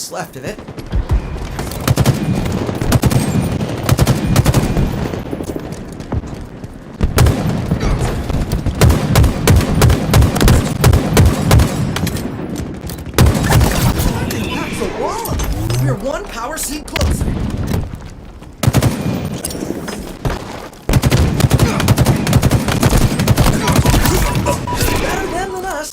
what's left of it. That's a wallop! We're one power seed closer. Better them than us.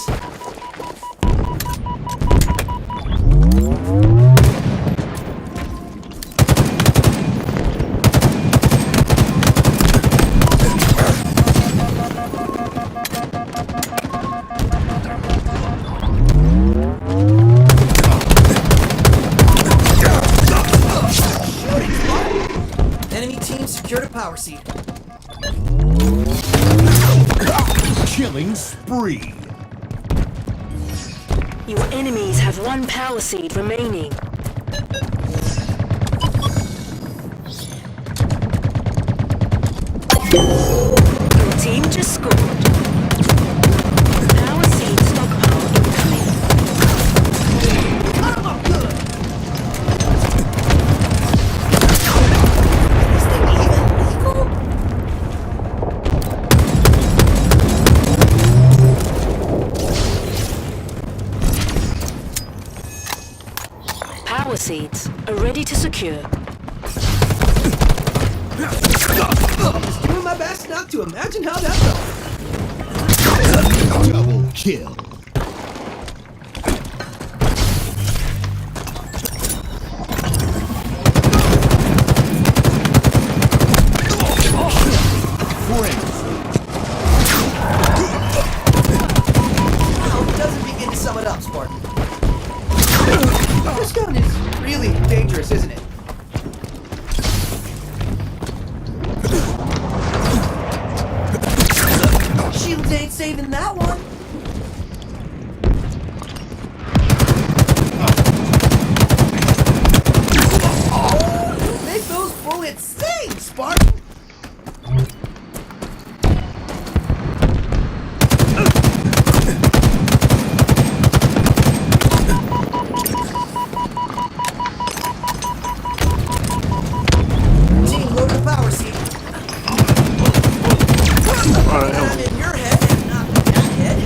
Enemy team secured a power seed. Killing spree. Your enemies have one power seed remaining. Your team just scored. Power seed stockpile incoming. I'm good. Is this thing even legal? Power seeds are ready to secure. Just doing my best not to imagine how that felt. Double kill. How doesn't begin to sum it up, Spartan? This gun is really dangerous, isn't it? Shields ain't saving that one. Oh, make those bullets sing, Spartan! Team load the power seat. I'm in your head and not that head.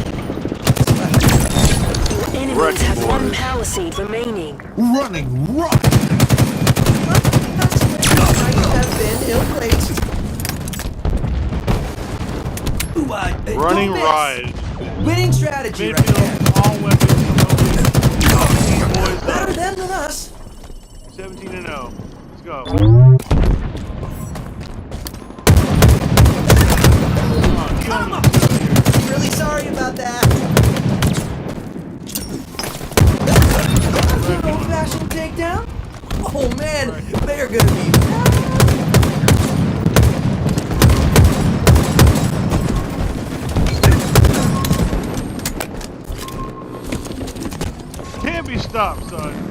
Your enemies have one power seed remaining. Running rock. Have been ill-placed. Ooh, Running don't miss. ride. Winning strategy right there. Midfield, all weapons from boys Better up. them than us. 17-0. Let's go. Really sorry about that. Good old-fashioned takedown? Oh man, they're gonna be. Can't be stopped, son.